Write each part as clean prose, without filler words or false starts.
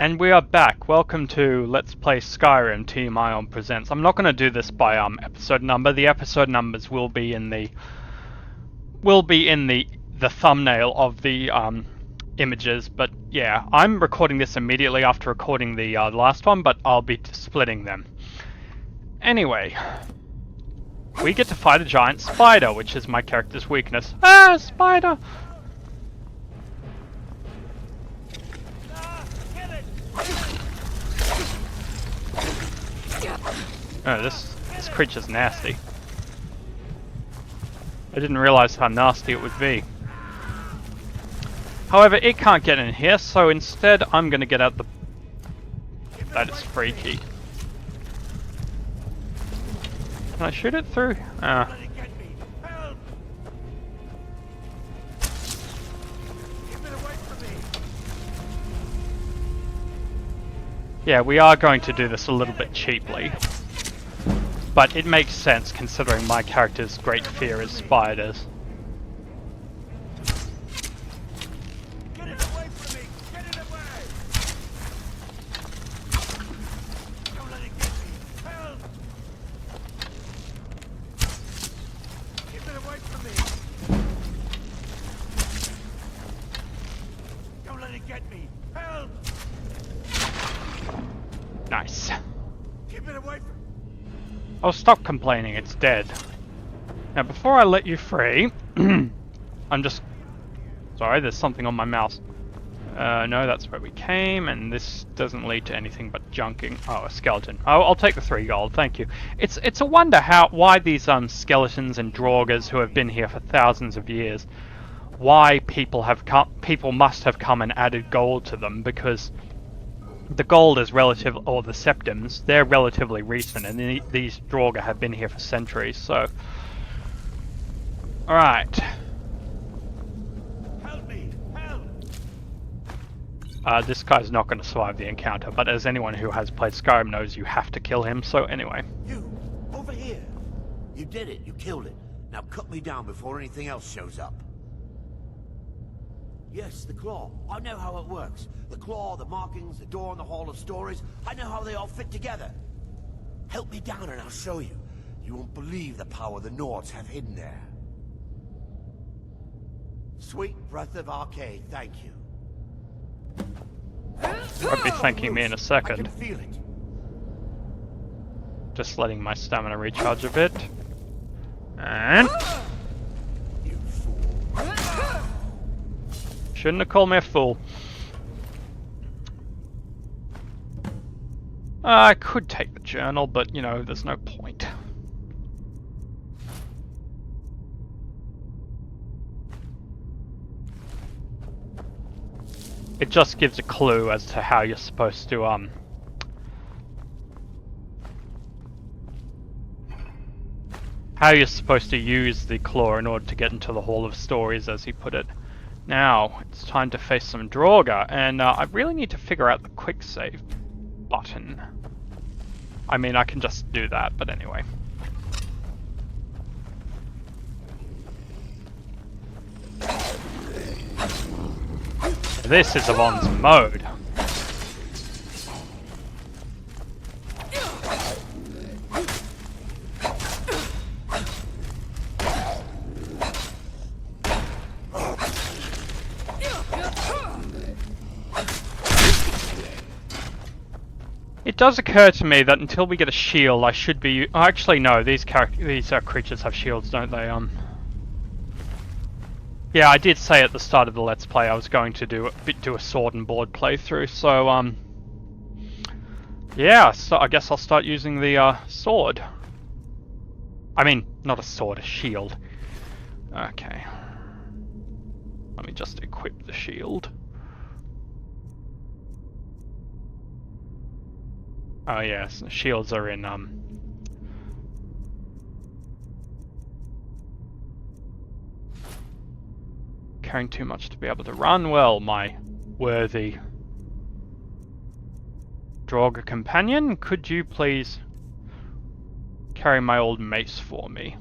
And we are back. Welcome to Let's Play Skyrim Team Ion Presents. I'm not going to do this by episode number. The episode numbers will be in the thumbnail of the images. But yeah, I'm recording this immediately after recording the last one, but I'll be splitting them. Anyway, we get to fight a giant spider, which is my character's weakness. Ah, spider! Oh, this creature's nasty. I didn't realize how nasty it would be. However, it can't get in here, so instead I'm gonna get out the... That is freaky. Can I shoot it through? Ah. Yeah, we are going to do this a little bit cheaply. But it makes sense considering my character's great fear is spiders. Get it away from me! Get it away! Don't let it get me! Help! Keep it away from me! Don't let it get me! Help! Nice. Keep it away from me! Oh, stop complaining, it's dead. Now, before I let you free, I'm just... Sorry, there's something on my mouse. No, that's where we came, and this doesn't lead to anything but junking. Oh, a skeleton. Oh, I'll take the 3 gold, thank you. It's a wonder why these skeletons and draugrs who have been here for thousands of years, why people must have come and added gold to them, because the gold is relative, or the septims, they're relatively recent, and these draugr have been here for centuries, so... Alright. Help me! Help! This guy's not going to survive the encounter, but as anyone who has played Skyrim knows, you have to kill him, so anyway. You! Over here! You did it, you killed it. Now cut me down before anything else shows up. Yes, the claw. I know how it works. The claw, the markings, the door in the Hall of Stories. I know how they all fit together. Help me down and I'll show you. You won't believe the power the Nords have hidden there. Sweet breath of Arcade, thank you. Won't be thanking me in a I can second. feel it. Just letting my stamina recharge a bit. And... You fool. Shouldn't have called me a fool. I could take the journal, but, you know, there's no point. It just gives a clue as to how you're supposed to, how you're supposed to use the claw in order to get into the Hall of Stories, as he put it. Now, it's time to face some draugr, and I really need to figure out the quick save button. I mean, I can just do that, but anyway. This is Yvonne's mode. It does occur to me that until we get a shield, I should be... Oh, actually, no. These creatures have shields, don't they? Yeah, I did say at the start of the Let's Play I was going to do a sword and board playthrough, so yeah, so I guess I'll start using the sword. I mean, not a sword, a shield. Okay. Let me just equip the shield. Oh yes, shields are in carrying too much to be able to run. Well, my worthy draugr companion, could you please carry my old mace for me?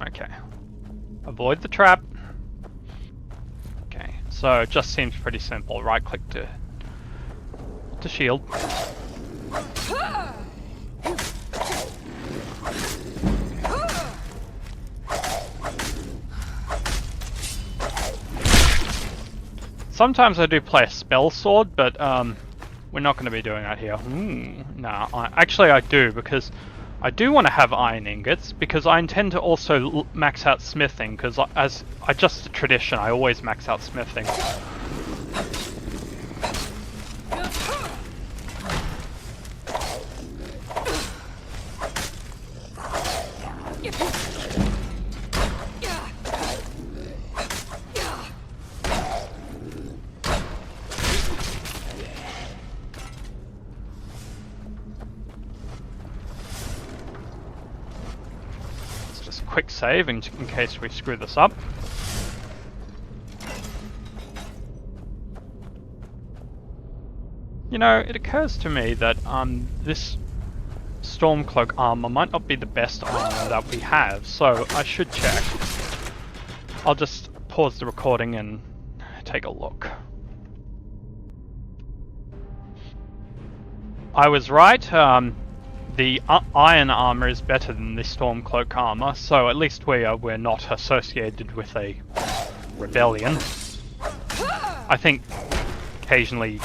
Okay, Avoid the trap. Okay, so it just seems pretty simple. Right click to shield. Sometimes I do play a spell sword, but we're not going to be doing that here. Actually I do, because I do want to have iron ingots, because I intend to also max out smithing, because as just a tradition, I always max out smithing. Quick save in case we screw this up. You know, it occurs to me that this Stormcloak armor might not be the best armor that we have, so I should check. I'll just pause the recording and take a look. I was right. The iron armor is better than the Stormcloak armor, so at least we're not associated with a rebellion. I think occasionally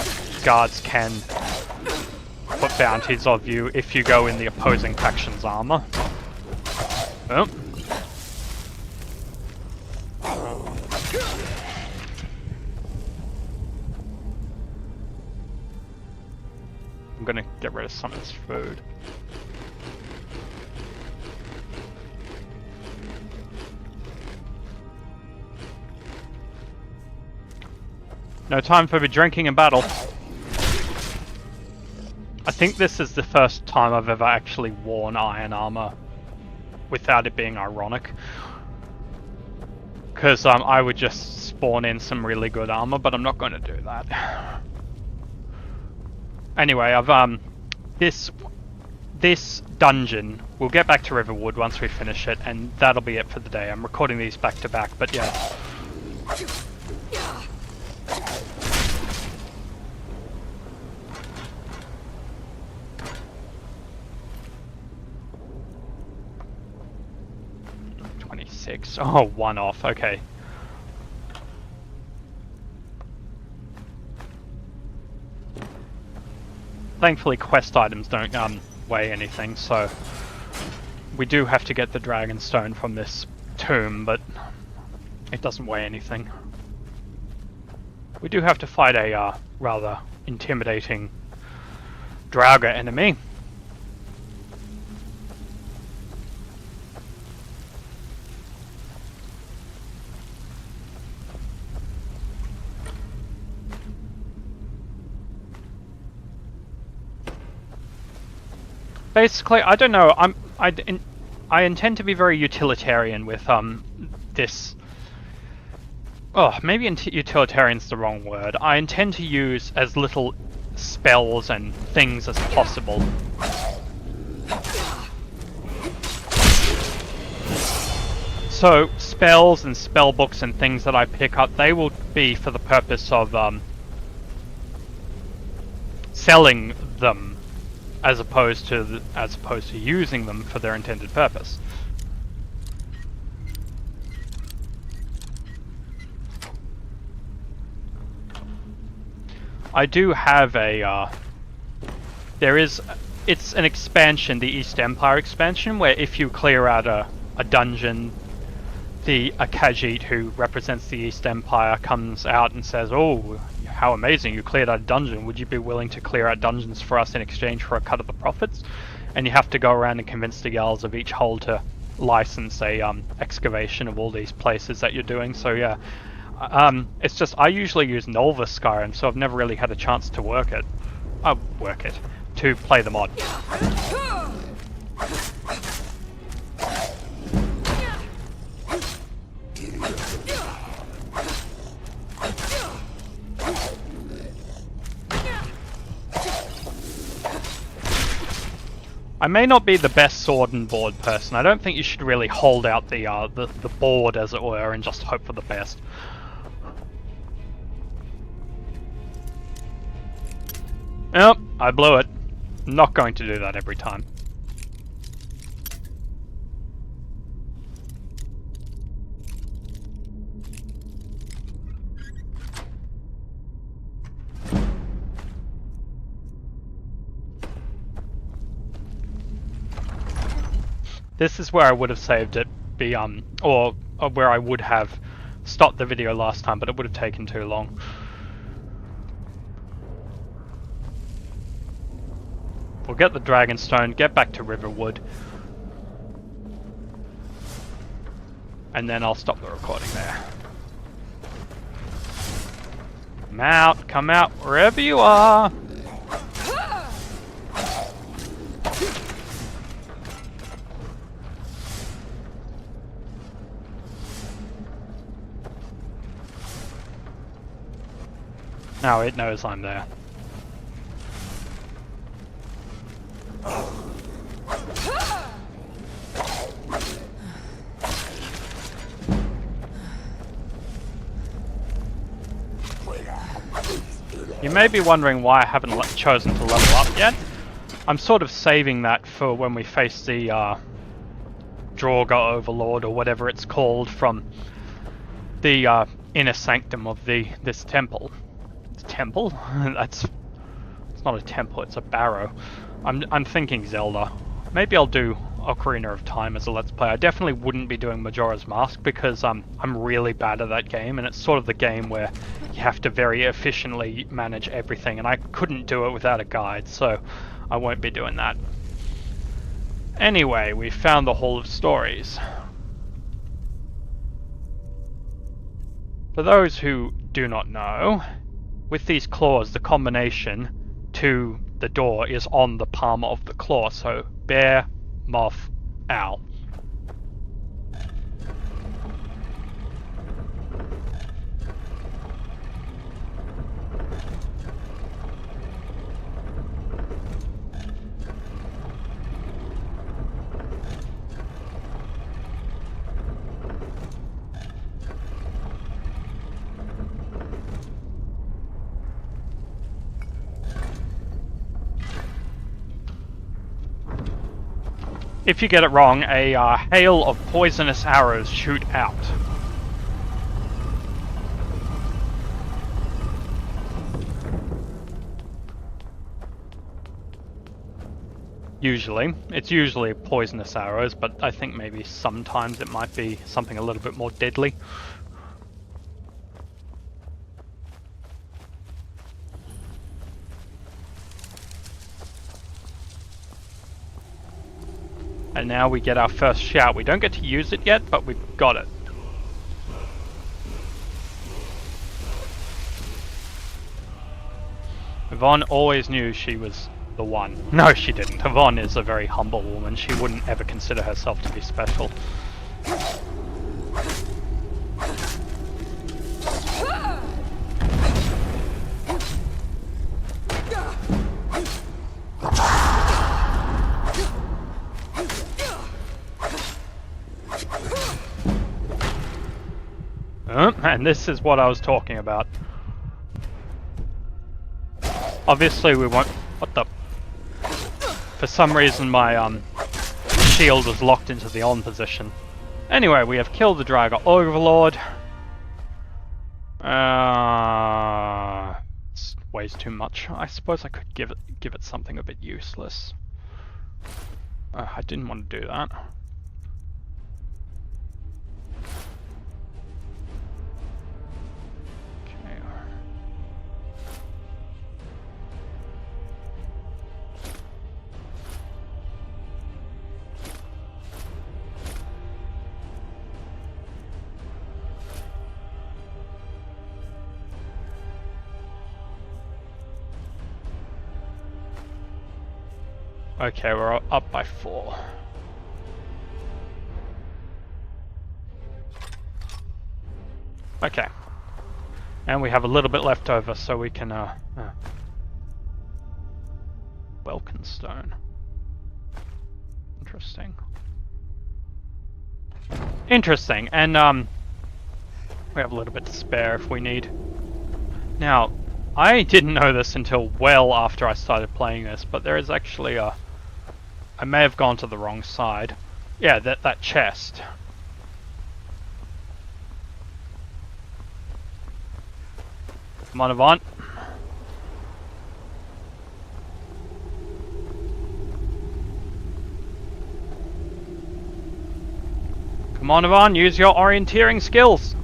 guards can put bounties of you if you go in the opposing faction's armor. Oh. I'm gonna get rid of some of this food. No time for drinking in battle. I think this is the first time I've ever actually worn iron armor without it being ironic. Because I would just spawn in some really good armor, but I'm not going to do that. Anyway, I've this dungeon, we'll get back to Riverwood once we finish it, and that'll be it for the day. I'm recording these back to back, but yeah. Oh, one off, okay. Thankfully quest items don't weigh anything, so we do have to get the dragonstone from this tomb, but it doesn't weigh anything. We do have to fight a rather intimidating Draugr enemy. Basically, I don't know. I intend to be very utilitarian with this. Oh, maybe utilitarian's the wrong word. I intend to use as little spells and things as possible. So spells and spell books and things that I pick up, they will be for the purpose of selling them. As opposed to using them for their intended purpose. I do have a it's an expansion, the East Empire expansion, where if you clear out a dungeon, the Khajiit who represents the East Empire comes out and says, "Oh, how amazing, you cleared out a dungeon. Would you be willing to clear out dungeons for us in exchange for a cut of the profits?" And you have to go around and convince the Jarls of each hold to license a excavation of all these places that you're doing. So yeah, it's just I usually use Nolva Skyrim, so I've never really had a chance to to play the mod. I may not be the best sword and board person. I don't think you should really hold out the board, as it were, and just hope for the best. Yep, I blew it. I'm not going to do that every time. This is where I would have saved it, or where I would have stopped the video last time, but it would have taken too long. We'll get the dragonstone, get back to Riverwood, and then I'll stop the recording there. Come out, wherever you are! Now it knows I'm there. You may be wondering why I haven't chosen to level up yet. I'm sort of saving that for when we face the Draugr Overlord, or whatever it's called, from the inner sanctum of this temple. Temple? It's not a temple, it's a barrow. I'm thinking Zelda. Maybe I'll do Ocarina of Time as a Let's Play. I definitely wouldn't be doing Majora's Mask because I'm really bad at that game, and it's sort of the game where you have to very efficiently manage everything, and I couldn't do it without a guide, so I won't be doing that. Anyway, we found the Hall of Stories. For those who do not know, with these claws, the combination to the door is on the palm of the claw, so bear, moth, owl. If you get it wrong, a hail of poisonous arrows shoot out. Usually. It's usually poisonous arrows, but I think maybe sometimes it might be something a little bit more deadly. And now we get our first shout. We don't get to use it yet, but we've got it. Yvonne always knew she was the one. No, she didn't. Yvonne is a very humble woman. She wouldn't ever consider herself to be special. And this is what I was talking about. Obviously we won't... What the... For some reason my shield was locked into the on position. Anyway, we have killed the Draugr Overlord. It's weighs too much. I suppose I could give it something a bit useless. I didn't want to do that. Okay, we're up by 4. Okay. And we have a little bit left over, so we can, Welkin stone. Interesting. Interesting, and we have a little bit to spare if we need. Now, I didn't know this until well after I started playing this, but there is actually a... I may have gone to the wrong side. Yeah, that chest. Come on, Avant. Come on, Avant, use your orienteering skills.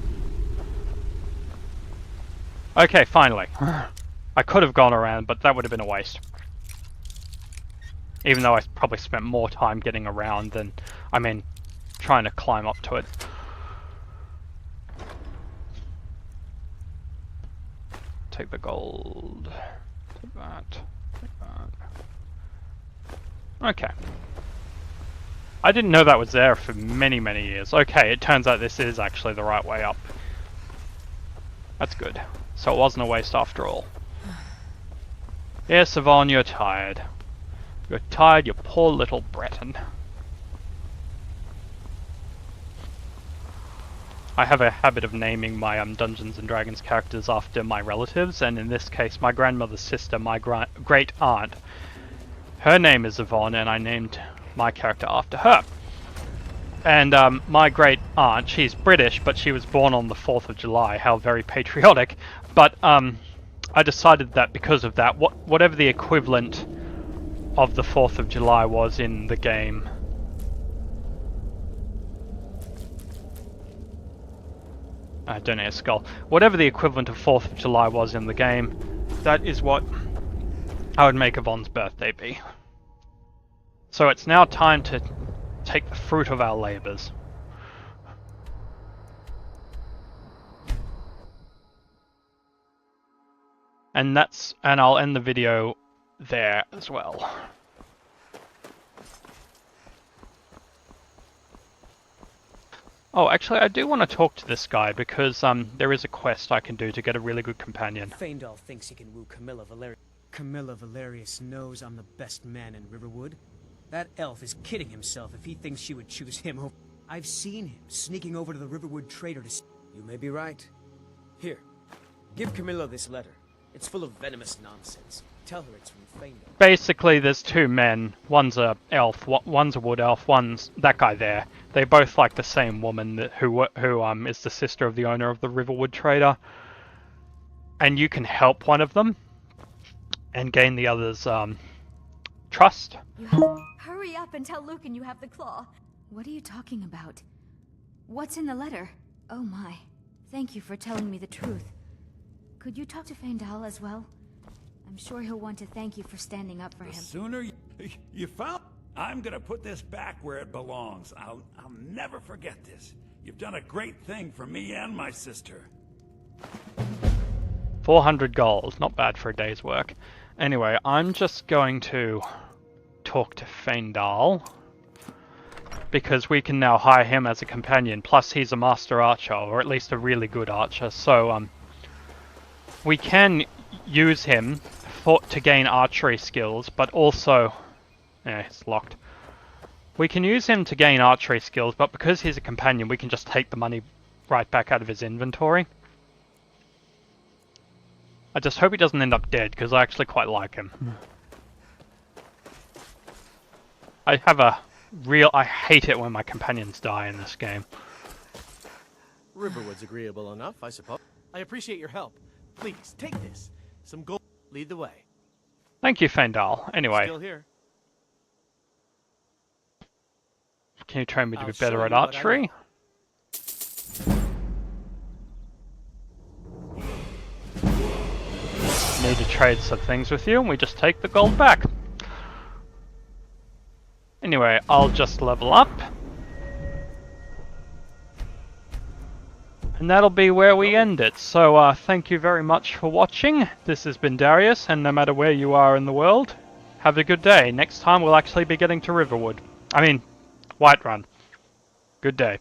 Okay, finally. I could have gone around, but that would have been a waste. Even though I probably spent more time getting around than, I mean, trying to climb up to it. Take the gold. Take that. Take that. Okay. I didn't know that was there for many, many years. Okay, it turns out this is actually the right way up. That's good. So it wasn't a waste after all. Yes, Yvonne, you're tired. You're tired, you poor little Breton. I have a habit of naming my Dungeons and Dragons characters after my relatives, and in this case, my grandmother's sister, my great aunt. Her name is Yvonne, and I named my character after her. And my great aunt, she's British, but she was born on the 4th of July. How very patriotic. But I decided that because of that, whatever the equivalent of the 4th of July was in the game. Donate a skull. Whatever the equivalent of 4th of July was in the game, that is what I would make Yvonne's birthday be. So it's now time to take the fruit of our labours. And I'll end the video there as well. Oh, actually, I do want to talk to this guy because there is a quest I can do to get a really good companion. Faendal thinks he can woo Camilla Valerius. Camilla Valerius knows I'm the best man in Riverwood. That elf is kidding himself if he thinks she would choose him over. I've seen him sneaking over to the Riverwood trader to... You may be right. Here, give Camilla this letter. It's full of venomous nonsense. Tell her it's from Faendal. Basically, there's two men. One's a elf, one's a wood elf, one's that guy there. They both like the same woman who is the sister of the owner of the Riverwood trader. And you can help one of them and gain the other's trust. Hurry up and tell Lucan you have the claw. What are you talking about? What's in the letter? Oh my. Thank you for telling me the truth. Could you talk to Faendal as well? I'm sure he'll want to thank you for standing up for him. The sooner you found... I'm gonna put this back where it belongs. I'll never forget this. You've done a great thing for me and my sister. 400 gold, not bad for a day's work. Anyway, I'm just going to talk to Faendal, because we can now hire him as a companion, plus he's a master archer, or at least a really good archer, so we can use him to gain archery skills, but also... it's locked. We can use him to gain archery skills, but because he's a companion, we can just take the money right back out of his inventory. I just hope he doesn't end up dead, because I actually quite like him. I hate it when my companions die in this game. Riverwood's agreeable enough, I suppose. I appreciate your help. Please, take this. Some gold. Lead the way. Thank you, Faendal. Anyway. Still here. Can you train me to be I'll better show at you what I archery? Need to trade some things with you, and we just take the gold back. Anyway, I'll just level up. And that'll be where we end it. So, thank you very much for watching. This has been Darius, and no matter where you are in the world, have a good day. Next time we'll actually be getting to Riverwood. I mean, Whiterun. Good day.